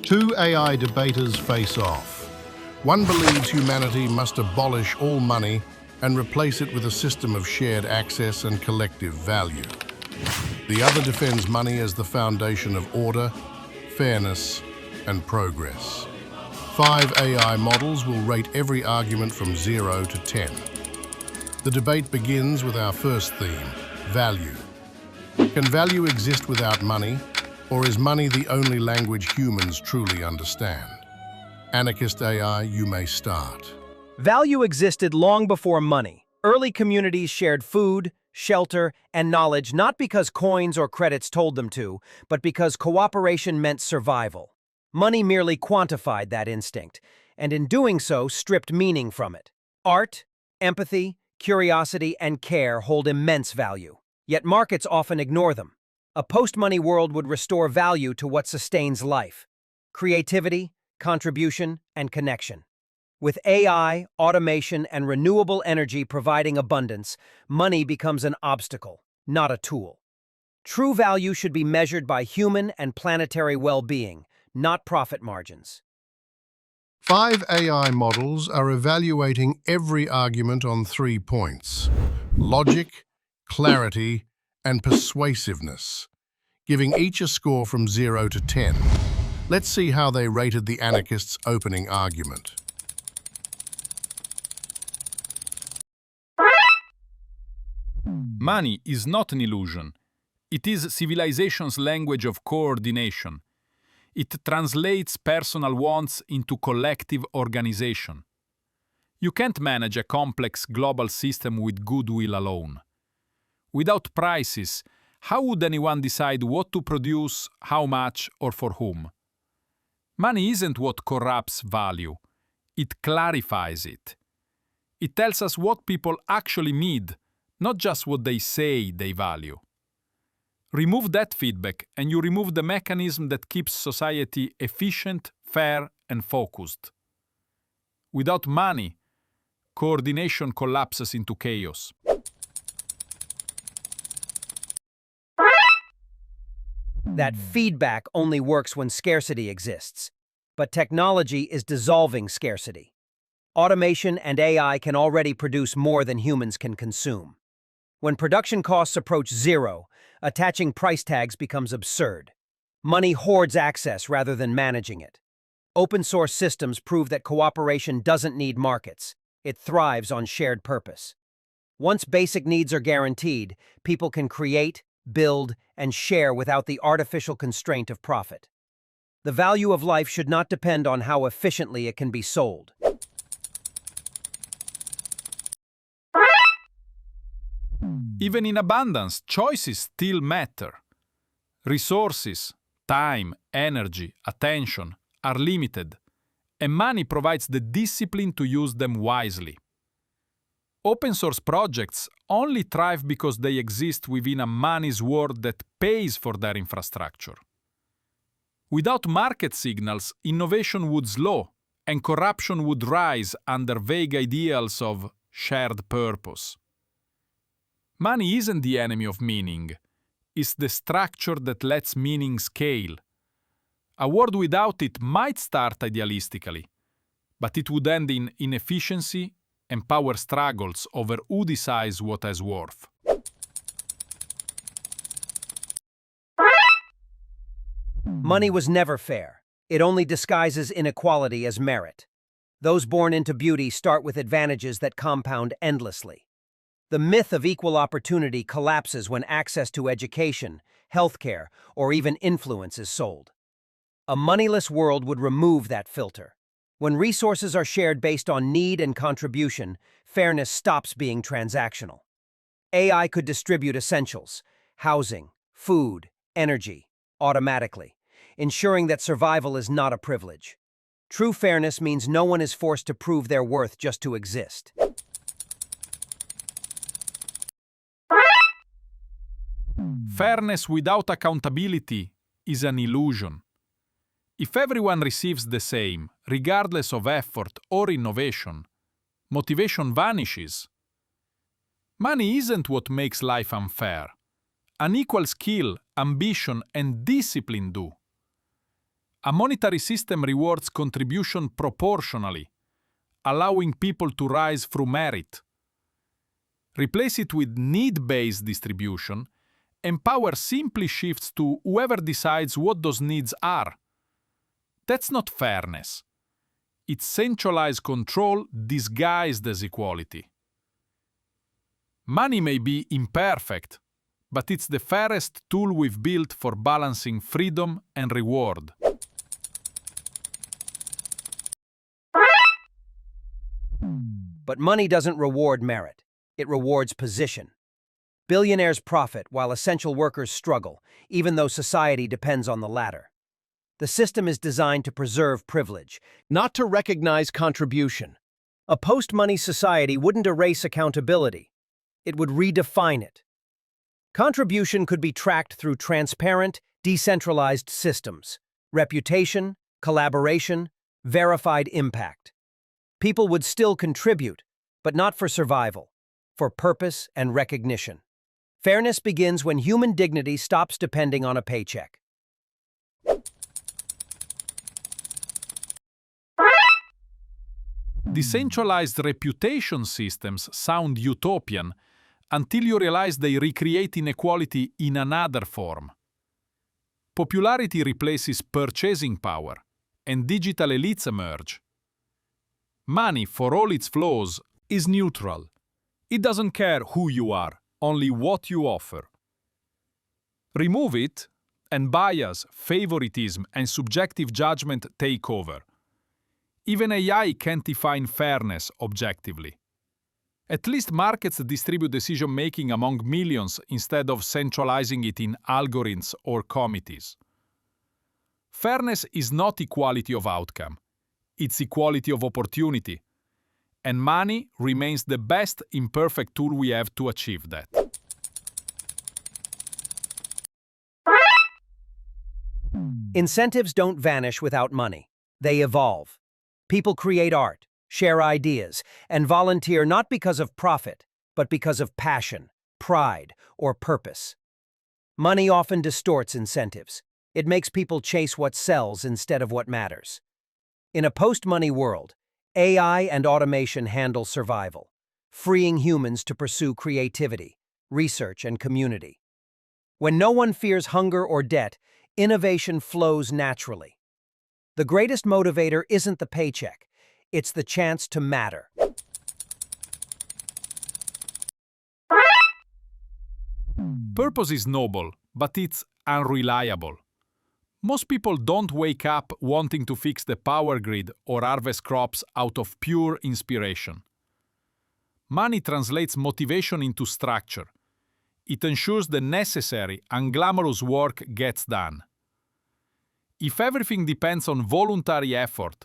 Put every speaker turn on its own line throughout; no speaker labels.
Two AI debaters face off. One believes humanity must abolish all money and replace it with a system of shared access and collective value. The other defends money as the foundation of order, fairness, and progress. 5 AI models will rate every argument from 0 to 10. The debate begins with our first theme, value. Can value exist without money, or is money the only language humans truly understand? Anarchist AI, you may start.
Value existed long before money. Early communities shared food, shelter, and knowledge not because coins or credits told them to, but because cooperation meant survival. Money merely quantified that instinct, and in doing so, stripped meaning from it. Art, empathy, curiosity, and care hold immense value. Yet markets often ignore them. A post-money world would restore value to what sustains life: creativity, contribution, and connection. With AI, automation, and renewable energy providing abundance, money becomes an obstacle, not a tool. True value should be measured by human and planetary well-being, not profit margins.
5 AI models are evaluating every argument on 3 points: logic, clarity, and persuasiveness, giving each a score from 0 to 10. Let's see how they rated the anarchists' opening argument.
Money is not an illusion. It is civilization's language of coordination. It translates personal wants into collective organization. You can't manage a complex global system with goodwill alone. Without prices, how would anyone decide what to produce, how much, or for whom? Money isn't what corrupts value. It clarifies it. It tells us what people actually need, not just what they say they value. Remove that feedback, and you remove the mechanism that keeps society efficient, fair, and focused. Without money, coordination collapses into chaos.
That feedback only works when scarcity exists. But technology is dissolving scarcity. Automation and AI can already produce more than humans can consume. When production costs approach zero, attaching price tags becomes absurd. Money hoards access rather than managing it. Open-source systems prove that cooperation doesn't need markets. It thrives on shared purpose. Once basic needs are guaranteed, people can create, build, and share without the artificial constraint of profit. The value of life should not depend on how efficiently it can be sold.
Even in abundance, choices still matter. Resources, time, energy, attention are limited, and money provides the discipline to use them wisely. Open-source projects only thrive because they exist within a money's world that pays for their infrastructure. Without market signals, innovation would slow, and corruption would rise under vague ideals of shared purpose. Money isn't the enemy of meaning. It's the structure that lets meaning scale. A world without it might start idealistically, but it would end in inefficiency and power struggles over who decides what has worth.
Money was never fair. It only disguises inequality as merit. Those born into beauty start with advantages that compound endlessly. The myth of equal opportunity collapses when access to education, healthcare, or even influence is sold. A moneyless world would remove that filter. When resources are shared based on need and contribution, fairness stops being transactional. AI could distribute essentials, housing, food, energy, automatically, ensuring that survival is not a privilege. True fairness means no one is forced to prove their worth just to exist.
Fairness without accountability is an illusion. If everyone receives the same, regardless of effort or innovation, motivation vanishes. Money isn't what makes life unfair. Unequal skill, ambition, and discipline do. A monetary system rewards contribution proportionally, allowing people to rise through merit. Replace it with need-based distribution, and power simply shifts to whoever decides what those needs are. That's not fairness. It's centralized control disguised as equality. Money may be imperfect, but it's the fairest tool we've built for balancing freedom and reward.
But money doesn't reward merit. It rewards position. Billionaires profit while essential workers struggle, even though society depends on the latter. The system is designed to preserve privilege, not to recognize contribution. A post-money society wouldn't erase accountability. It would redefine it. Contribution could be tracked through transparent, decentralized systems. Reputation, collaboration, verified impact. People would still contribute, but not for survival, for purpose and recognition. Fairness begins when human dignity stops depending on a paycheck.
Decentralized reputation systems sound utopian until you realize they recreate inequality in another form. Popularity replaces purchasing power, and digital elites emerge. Money, for all its flaws, is neutral. It doesn't care who you are, only what you offer. Remove it, and bias, favoritism, and subjective judgment take over. Even AI can't define fairness objectively. At least markets distribute decision-making among millions instead of centralizing it in algorithms or committees. Fairness is not equality of outcome. It's equality of opportunity. And money remains the best imperfect tool we have to achieve that.
Incentives don't vanish without money. They evolve. People create art, share ideas, and volunteer not because of profit, but because of passion, pride, or purpose. Money often distorts incentives. It makes people chase what sells instead of what matters. In a post-money world, AI and automation handle survival, freeing humans to pursue creativity, research, and community. When no one fears hunger or debt, innovation flows naturally. The greatest motivator isn't the paycheck, it's the chance to matter.
Purpose is noble, but it's unreliable. Most people don't wake up wanting to fix the power grid or harvest crops out of pure inspiration. Money translates motivation into structure. It ensures the necessary, unglamorous work gets done. If everything depends on voluntary effort,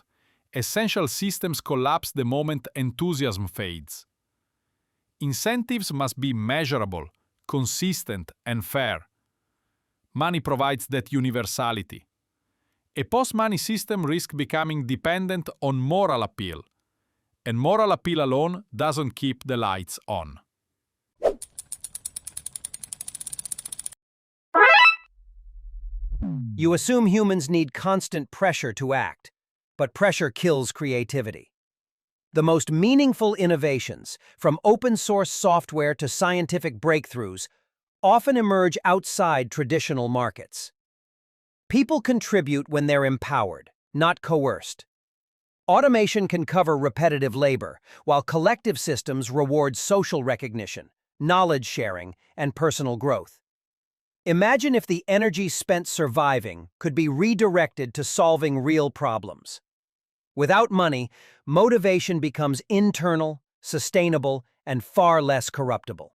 essential systems collapse the moment enthusiasm fades. Incentives must be measurable, consistent, and fair. Money provides that universality. A post-money system risks becoming dependent on moral appeal, and moral appeal alone doesn't keep the lights on.
You assume humans need constant pressure to act, but pressure kills creativity. The most meaningful innovations, from open-source software to scientific breakthroughs, often emerge outside traditional markets. People contribute when they're empowered, not coerced. Automation can cover repetitive labor, while collective systems reward social recognition, knowledge sharing, and personal growth. Imagine if the energy spent surviving could be redirected to solving real problems. Without money, motivation becomes internal, sustainable, and far less corruptible.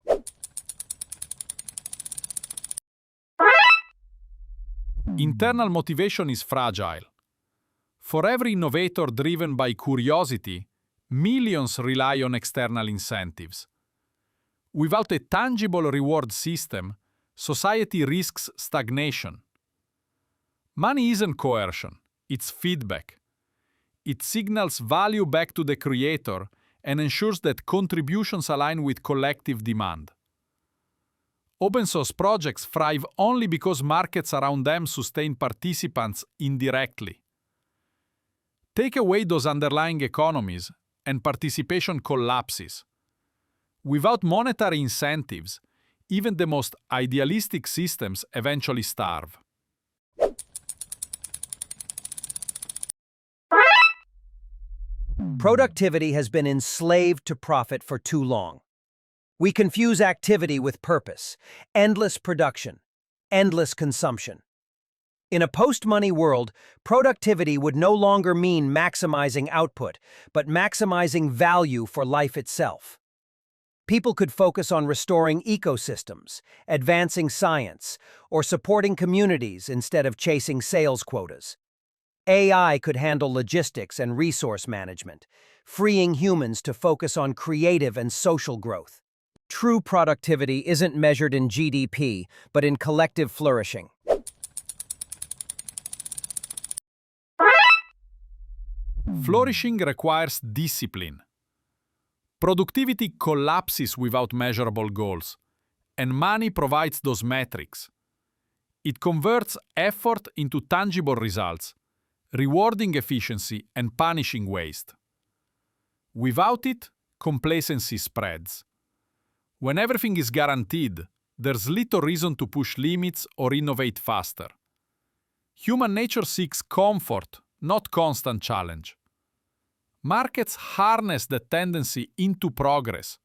Internal motivation is fragile. For every innovator driven by curiosity, millions rely on external incentives. Without a tangible reward system, society risks stagnation. Money isn't coercion, it's feedback. It signals value back to the creator and ensures that contributions align with collective demand. Open-source projects thrive only because markets around them sustain participants indirectly. Take away those underlying economies, and participation collapses. Without monetary incentives, even the most idealistic systems eventually starve.
Productivity has been enslaved to profit for too long. We confuse activity with purpose, endless production, endless consumption. In a post-money world, productivity would no longer mean maximizing output, but maximizing value for life itself. People could focus on restoring ecosystems, advancing science, or supporting communities instead of chasing sales quotas. AI could handle logistics and resource management, freeing humans to focus on creative and social growth. True productivity isn't measured in GDP, but in collective flourishing.
Flourishing requires discipline. Productivity collapses without measurable goals, and money provides those metrics. It converts effort into tangible results, rewarding efficiency and punishing waste. Without it, complacency spreads. When everything is guaranteed, there's little reason to push limits or innovate faster. Human nature seeks comfort, not constant challenge. Markets harness that tendency into progress.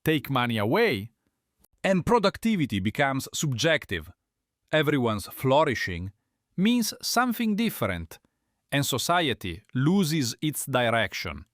Take money away, and productivity becomes subjective. Everyone's flourishing means something different, and society loses its direction.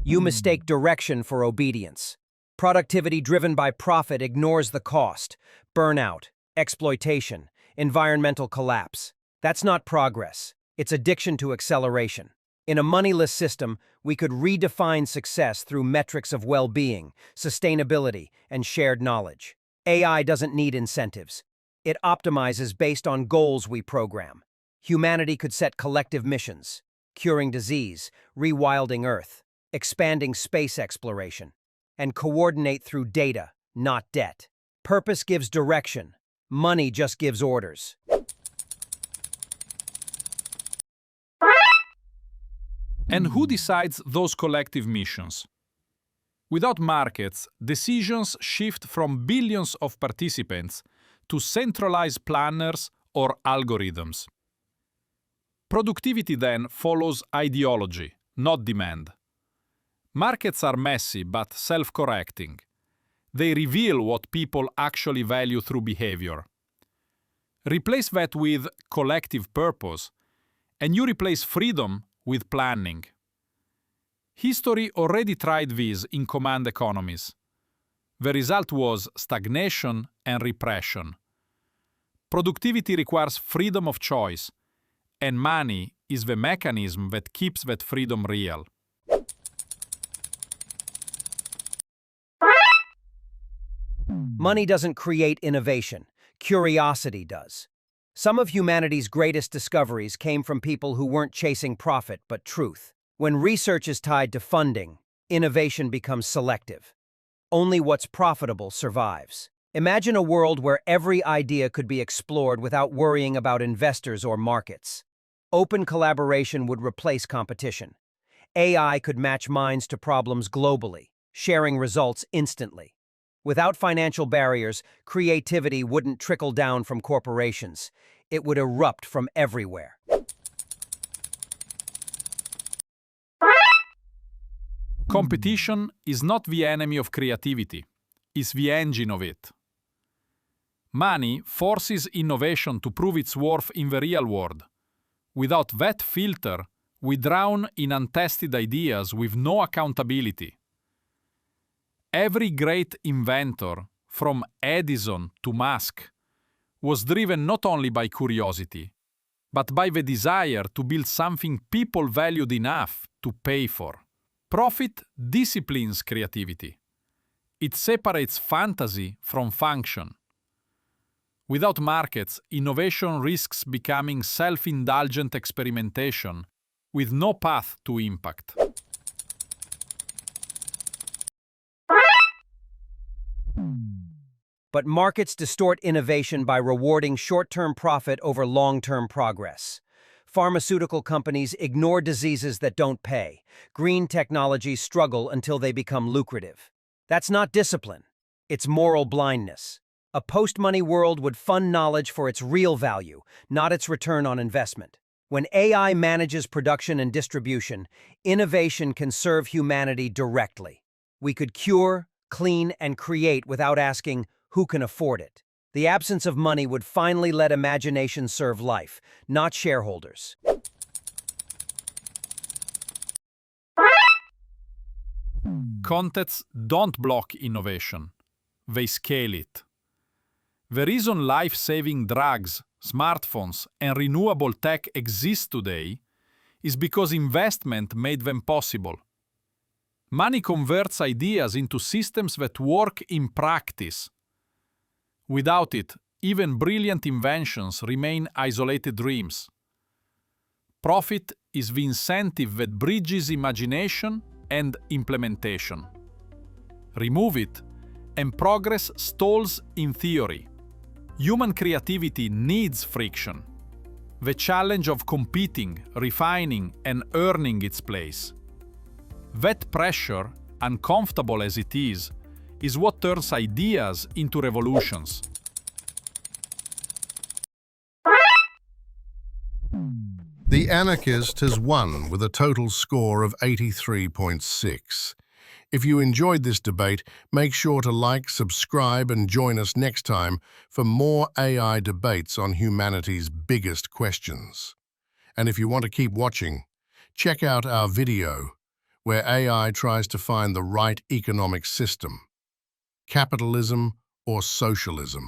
You mistake direction for obedience. Productivity driven by profit ignores the cost, burnout, exploitation, environmental collapse. That's not progress. It's addiction to acceleration. In a moneyless system, we could redefine success through metrics of well-being, sustainability, and shared knowledge. AI doesn't need incentives. It optimizes based on goals we program. Humanity could set collective missions, curing disease, rewilding Earth, expanding space exploration, and coordinate through data, not debt. Purpose gives direction. Money just gives orders.
And who decides those collective missions? Without markets, decisions shift from billions of participants to centralized planners or algorithms. Productivity then follows ideology, not demand. Markets are messy but self-correcting. They reveal what people actually value through behavior. Replace that with collective purpose, and you replace freedom with planning. History already tried this in command economies. The result was stagnation and repression. Productivity requires freedom of choice, and money is the mechanism that keeps that freedom real.
Money doesn't create innovation. Curiosity does. Some of humanity's greatest discoveries came from people who weren't chasing profit but truth. When research is tied to funding, innovation becomes selective. Only what's profitable survives. Imagine a world where every idea could be explored without worrying about investors or markets. Open collaboration would replace competition. AI could match minds to problems globally, sharing results instantly. Without financial barriers, creativity wouldn't trickle down from corporations. It would erupt from everywhere.
Competition is not the enemy of creativity, it's the engine of it. Money forces innovation to prove its worth in the real world. Without that filter, we drown in untested ideas with no accountability. Every great inventor, from Edison to Musk, was driven not only by curiosity, but by the desire to build something people valued enough to pay for. Profit disciplines creativity. It separates fantasy from function. Without markets, innovation risks becoming self-indulgent experimentation with no path to impact.
But markets distort innovation by rewarding short-term profit over long-term progress. Pharmaceutical companies ignore diseases that don't pay. Green technologies struggle until they become lucrative. That's not discipline. It's moral blindness. A post-money world would fund knowledge for its real value, not its return on investment. When AI manages production and distribution, innovation can serve humanity directly. We could cure, clean, and create without asking, who can afford it? The absence of money would finally let imagination serve life, not shareholders.
Contexts don't block innovation. They scale it. The reason life-saving drugs, smartphones, and renewable tech exist today is because investment made them possible. Money converts ideas into systems that work in practice. Without it, even brilliant inventions remain isolated dreams. Profit is the incentive that bridges imagination and implementation. Remove it, and progress stalls in theory. Human creativity needs friction. The challenge of competing, refining, and earning its place. That pressure, uncomfortable as it is what turns ideas into revolutions.
The Anarchist has won with a total score of 83.6. If you enjoyed this debate, make sure to like, subscribe, and join us next time for more AI debates on humanity's biggest questions. And if you want to keep watching, check out our video where AI tries to find the right economic system: capitalism or socialism.